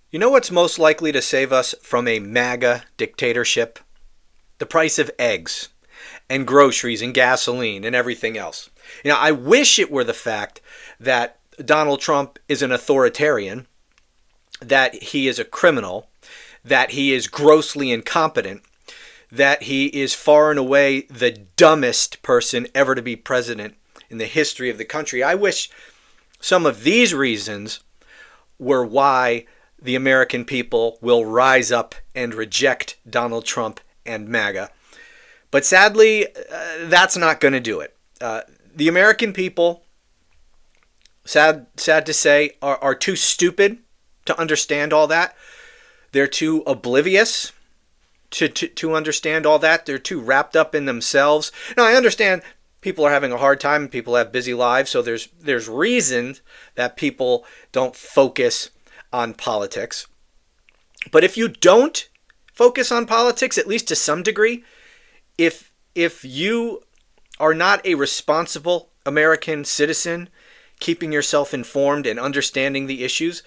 You know what's most likely to save us from a MAGA dictatorship? The price of eggs and groceries and gasoline and everything else. I wish it were the fact that Donald Trump is an authoritarian, that he is a criminal, that he is grossly incompetent, that he is far and away the dumbest person ever to be president in the history of the country. I wish some of these reasons were why the American people will rise up and reject Donald Trump and MAGA. But sadly, that's not going to do it. The American people, sad to say, are too stupid to understand all that. They're too oblivious to understand all that. They're too wrapped up in themselves. Now, I understand people are having a hard time and people have busy lives, so there's reason that people don't focus on politics. But if you don't focus on politics, at least to some degree, if you are not a responsible American citizen, keeping yourself informed and understanding the issues,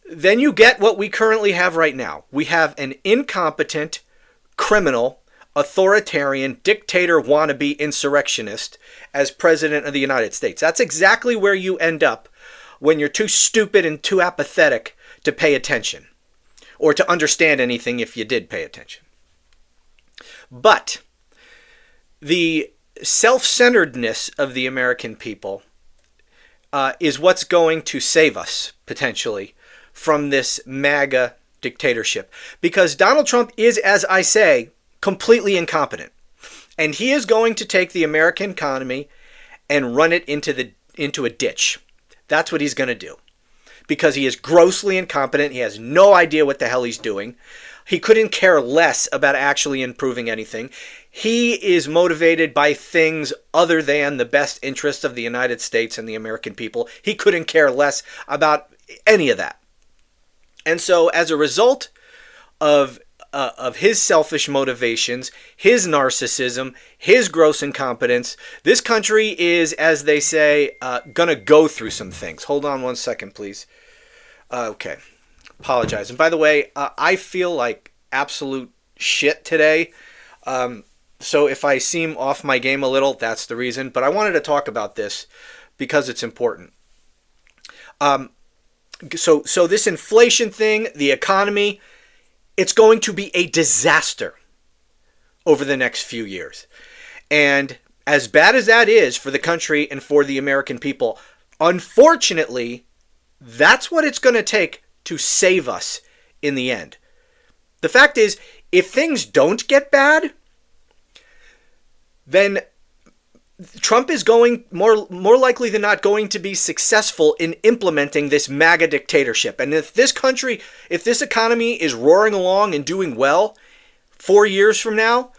then you get what we currently have right now. We have an incompetent, criminal, authoritarian, dictator wannabe insurrectionist as president of the United States. That's exactly where you end up when you're too stupid and too apathetic to pay attention or to understand anything if you did pay attention. But the self-centeredness of the American people is what's going to save us, potentially, from this MAGA dictatorship. Because Donald Trump is, as I say, completely incompetent. And he is going to take the American economy and run it into a ditch. That's what he's going to do. Because he is grossly incompetent. He has no idea what the hell he's doing. He couldn't care less about actually improving anything. He is motivated by things other than the best interests of the United States and the American people. He couldn't care less about any of that. And so as a result of his selfish motivations, his narcissism, his gross incompetence, this country is, as they say, going to go through some things. Hold on one second, please. Okay. Apologize. And by the way, I feel like absolute shit today. So if I seem off my game a little, that's the reason. But I wanted to talk about this because it's important. So this inflation thing, the economy, it's going to be a disaster over the next few years. And as bad as that is for the country and for the American people, unfortunately, that's what it's going to take to save us in the end. The fact is, if things don't get bad, then Trump is going more likely than not going to be successful in implementing this MAGA dictatorship. And if this country, if this economy is roaring along and doing well 4 years from now,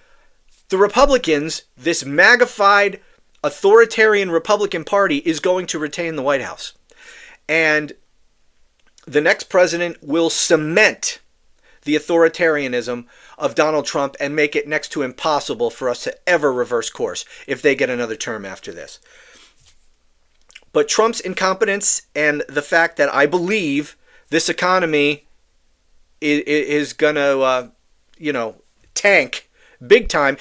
the Republicans, this MAGA-fied authoritarian Republican Party, is going to retain the White House. And the next president will cement the authoritarianism of Donald Trump and make it next to impossible for us to ever reverse course if they get another term after this. But Trump's incompetence and the fact that I believe this economy is going to, tank big time,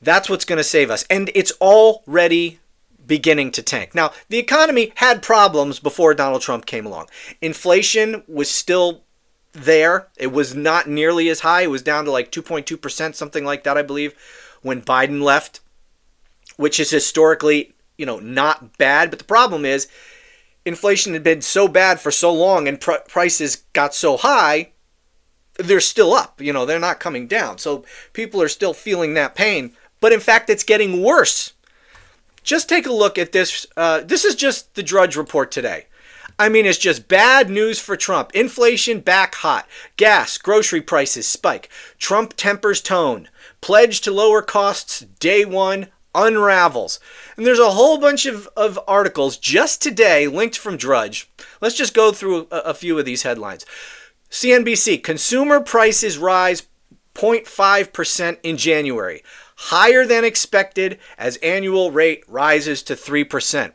that's what's going to save us. And it's already beginning to tank. Now, the economy had problems before Donald Trump came along. Inflation was still there. It was not nearly as high. It was down to like 2.2%, something like that, I believe, when Biden left, which is historically, not bad. But the problem is inflation had been so bad for so long and prices got so high, they're still up. They're not coming down. So people are still feeling that pain. But in fact, it's getting worse. Just take a look at this. This is just the Drudge Report today. I mean, it's just bad news for Trump. Inflation back hot. Gas, grocery prices spike. Trump tempers tone. Pledge to lower costs day one unravels. And there's a whole bunch of articles just today linked from Drudge. Let's just go through a few of these headlines. CNBC, consumer prices rise 0.5% in January. Higher than expected as annual rate rises to 3%.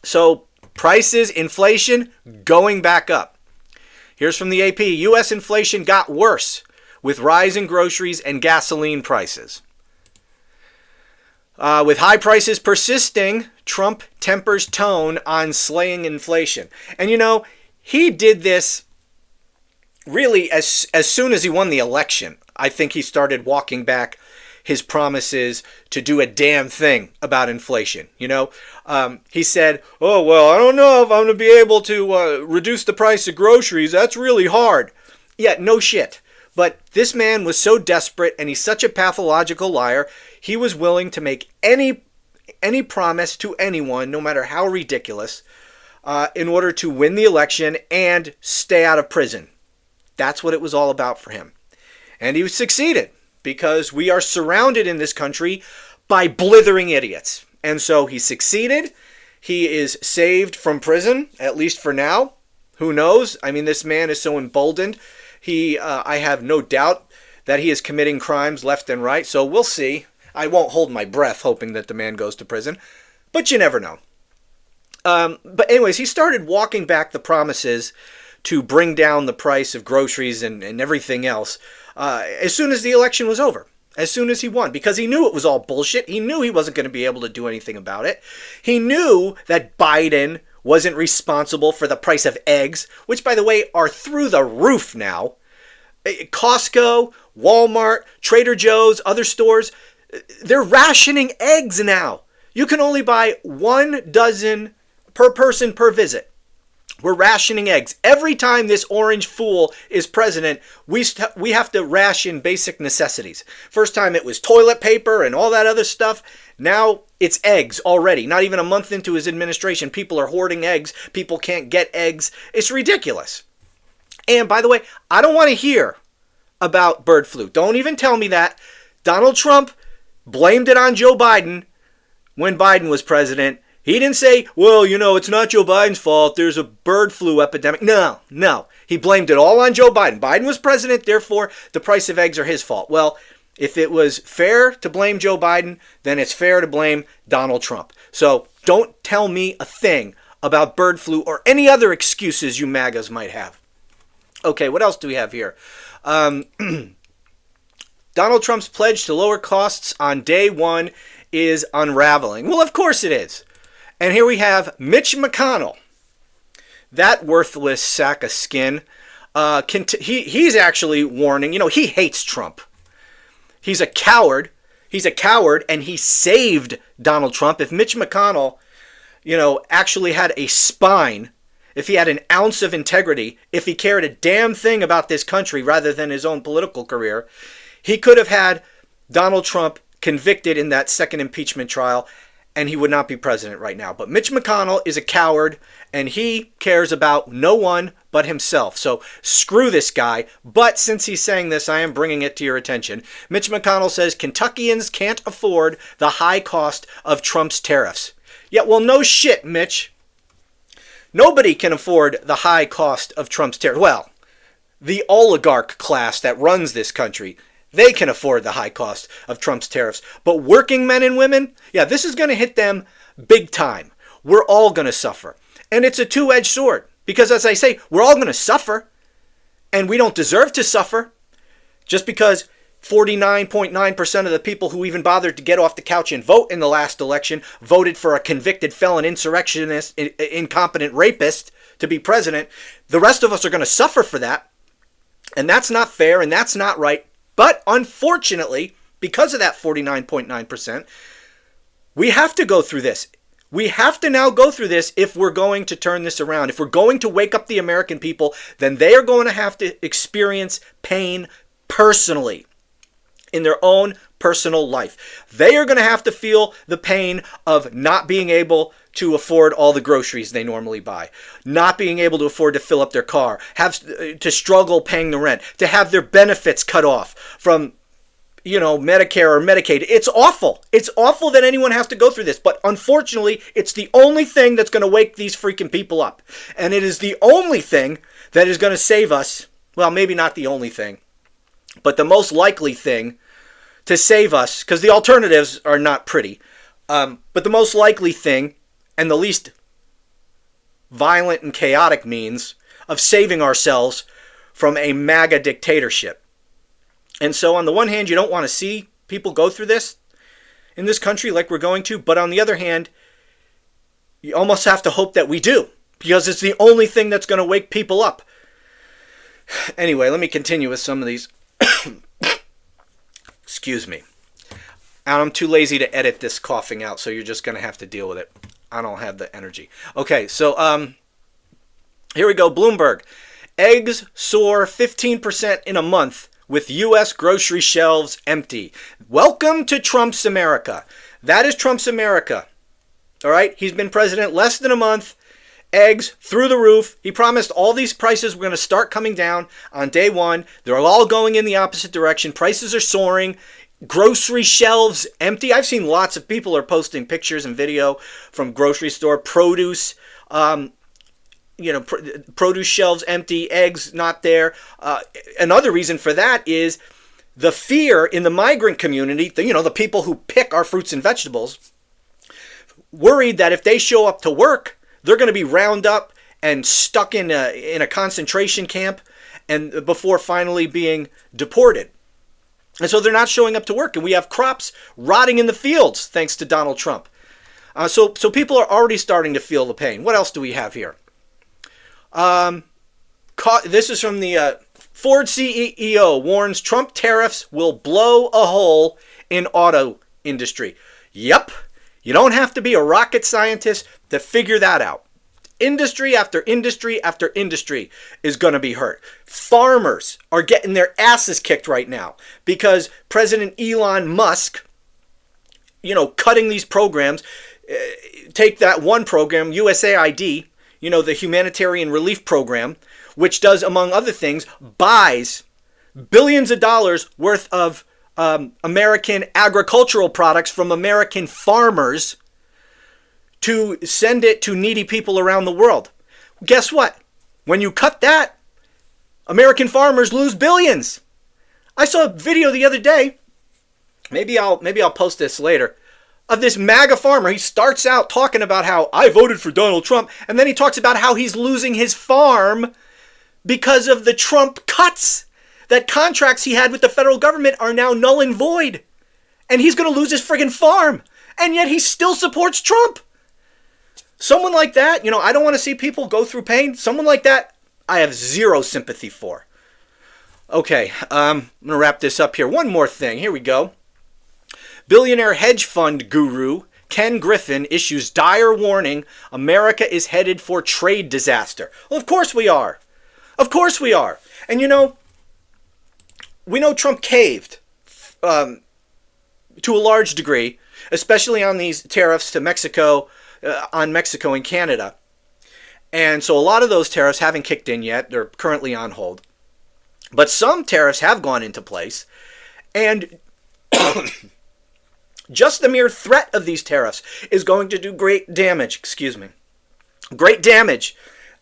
So prices, inflation, going back up. Here's from the AP. U.S. inflation got worse with rising groceries and gasoline prices. With high prices persisting, Trump tempers tone on slaying inflation. And he did this really as soon as he won the election. I think he started walking back his promises to do a damn thing about inflation. He said, oh, well, I don't know if I'm going to be able to reduce the price of groceries. That's really hard. Yeah, no shit. But this man was so desperate, and he's such a pathological liar, he was willing to make any promise to anyone, no matter how ridiculous, in order to win the election and stay out of prison. That's what it was all about for him. And he succeeded, because we are surrounded in this country by blithering idiots. And so he succeeded. He is saved from prison, at least for now. Who knows? I mean, this man is so emboldened. I have no doubt that he is committing crimes left and right. So we'll see. I won't hold my breath hoping that the man goes to prison. But you never know. But anyways, he started walking back the promises to bring down the price of groceries and everything else as soon as the election was over, as soon as he won, because he knew it was all bullshit. He knew he wasn't going to be able to do anything about it. He knew that Biden wasn't responsible for the price of eggs, which, by the way, are through the roof now. Costco, Walmart, Trader Joe's, other stores, they're rationing eggs now. You can only buy 1 dozen per person per visit. We're rationing eggs. Every time this orange fool is president, we have to ration basic necessities. First time it was toilet paper and all that other stuff. Now it's eggs already. Not even a month into his administration, people are hoarding eggs. People can't get eggs. It's ridiculous. And by the way, I don't want to hear about bird flu. Don't even tell me that. Donald Trump blamed it on Joe Biden when Biden was president. He didn't say, well, it's not Joe Biden's fault. There's a bird flu epidemic. No. He blamed it all on Joe Biden. Biden was president, therefore the price of eggs are his fault. Well, if it was fair to blame Joe Biden, then it's fair to blame Donald Trump. So don't tell me a thing about bird flu or any other excuses you MAGAs might have. Okay, what else do we have here? Donald Trump's pledge to lower costs on day one is unraveling. Well, of course it is. And here we have Mitch McConnell, that worthless sack of skin. He's actually warning, he hates Trump. He's a coward. He's a coward, and he saved Donald Trump. If Mitch McConnell, actually had a spine, if he had an ounce of integrity, if he cared a damn thing about this country rather than his own political career, he could have had Donald Trump convicted in that second impeachment trial, and he would not be president right now. But Mitch McConnell is a coward, and he cares about no one but himself. So screw this guy. But since he's saying this, I am bringing it to your attention. Mitch McConnell says Kentuckians can't afford the high cost of Trump's tariffs. Yeah, well, no shit, Mitch. Nobody can afford the high cost of Trump's tariffs. Well, the oligarch class that runs this country, they can afford the high cost of Trump's tariffs. But working men and women, yeah, this is going to hit them big time. We're all going to suffer. And it's a two-edged sword. Because as I say, we're all going to suffer. And we don't deserve to suffer. Just because 49.9% of the people who even bothered to get off the couch and vote in the last election voted for a convicted felon, insurrectionist, incompetent rapist to be president, the rest of us are going to suffer for that. And that's not fair and that's not right. But unfortunately, because of that 49.9%, we have to go through this. We have to now go through this if we're going to turn this around. If we're going to wake up the American people, then they are going to have to experience pain personally in their own personal life. They are going to have to feel the pain of not being able to afford all the groceries they normally buy, not being able to afford to fill up their car, have to struggle paying the rent, to have their benefits cut off from, Medicare or Medicaid. It's awful. It's awful that anyone has to go through this, but unfortunately, it's the only thing that's going to wake these freaking people up. And it is the only thing that is going to save us. Well, maybe not the only thing, but the most likely thing to save us, because the alternatives are not pretty, but the most likely thing and the least violent and chaotic means of saving ourselves from a MAGA dictatorship. And so on the one hand, you don't want to see people go through this in this country like we're going to. But on the other hand, you almost have to hope that we do, because it's the only thing that's going to wake people up. Anyway, let me continue with some of these. Excuse me. I'm too lazy to edit this coughing out, so you're just going to have to deal with it. I don't have the energy. Okay, so here we go. Bloomberg. Eggs soar 15% in a month with U.S. grocery shelves empty. Welcome to Trump's America. That is Trump's America. All right? He's been president less than a month. Eggs through the roof. He promised all these prices were going to start coming down on day one. They're all going in the opposite direction. Prices are soaring. Grocery shelves empty. I've seen lots of people are posting pictures and video from grocery store produce. Produce shelves empty, eggs not there. Another reason for that is the fear in the migrant community, the people who pick our fruits and vegetables, worried that if they show up to work, they're going to be round up and stuck in a concentration camp and before finally being deported. And so they're not showing up to work, and we have crops rotting in the fields thanks to Donald Trump. So people are already starting to feel the pain. What else do we have here? This is from the Ford CEO warns Trump tariffs will blow a hole in auto industry. Yep. You don't have to be a rocket scientist to figure that out. Industry after industry after industry is going to be hurt. Farmers are getting their asses kicked right now because President Elon Musk, cutting these programs. Take that one program, USAID, the humanitarian relief program, which does, among other things, buys billions of dollars worth of American agricultural products from American farmers to send it to needy people around the world. Guess what? When you cut that, American farmers lose billions. I saw a video the other day, maybe I'll post this later, of this MAGA farmer. He starts out talking about how I voted for Donald Trump, and then he talks about how he's losing his farm because of the Trump cuts. That contracts he had with the federal government are now null and void. And he's going to lose his friggin' farm. And yet he still supports Trump. Someone like that, I don't want to see people go through pain. Someone like that, I have zero sympathy for. Okay, I'm going to wrap this up here. One more thing. Here we go. Billionaire hedge fund guru Ken Griffin issues dire warning America is headed for trade disaster. Well, of course we are. Of course we are. And we know Trump caved to a large degree, especially on these tariffs to Mexico, on Mexico and Canada. And so a lot of those tariffs haven't kicked in yet. They're currently on hold. But some tariffs have gone into place. And just the mere threat of these tariffs is going to do great damage, great damage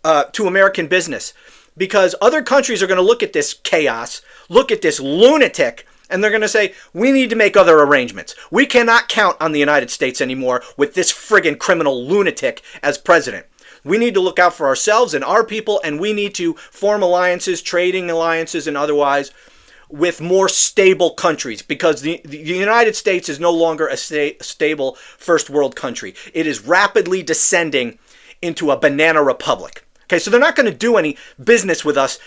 to American business. Because other countries are going to look at this chaos, look at this lunatic, and they're going to say, we need to make other arrangements. We cannot count on the United States anymore with this friggin' criminal lunatic as president. We need to look out for ourselves and our people, and we need to form alliances, trading alliances and otherwise, with more stable countries, because the United States is no longer a stable first world country. It is rapidly descending into a banana republic. Okay, so they're not going to do any business with us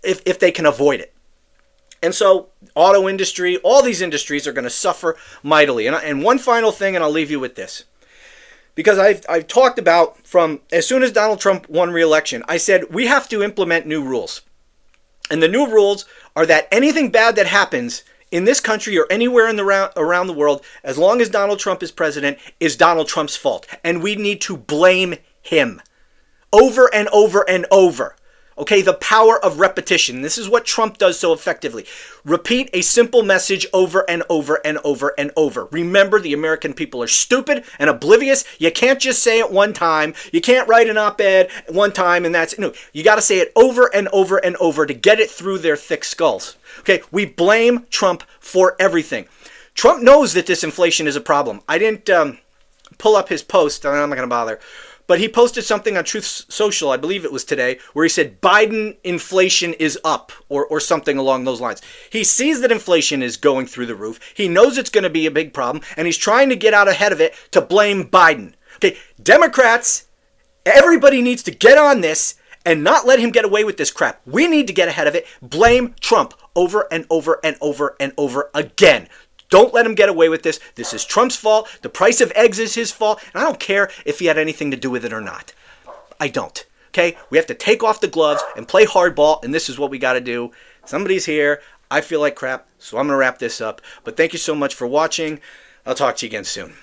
if they can avoid it. And so auto industry, all these industries are going to suffer mightily. And one final thing, and I'll leave you with this. Because I've talked about from as soon as Donald Trump won re-election, I said we have to implement new rules. And the new rules are that anything bad that happens in this country or anywhere around the world, as long as Donald Trump is president, is Donald Trump's fault. And we need to blame him. Over and over and over. Okay, the power of repetition. This is what Trump does so effectively. Repeat a simple message over and over and over and over. Remember, the American people are stupid and oblivious. You can't just say it one time. You can't write an op-ed one time and that's it. No, you got to say it over and over and over to get it through their thick skulls. Okay, we blame Trump for everything. Trump knows that this inflation is a problem. I didn't pull up his post. I'm not going to bother. But he posted something on Truth Social, I believe it was today, where he said Biden inflation is up or something along those lines. He sees that inflation is going through the roof. He knows it's going to be a big problem, and he's trying to get out ahead of it to blame Biden. Okay, Democrats, everybody needs to get on this and not let him get away with this crap. We need to get ahead of it. Blame Trump over and over and over and over again. Don't let him get away with this. This is Trump's fault. The price of eggs is his fault. And I don't care if he had anything to do with it or not. I don't. Okay? We have to take off the gloves and play hardball, and this is what we got to do. Somebody's here. I feel like crap, so I'm going to wrap this up. But thank you so much for watching. I'll talk to you again soon.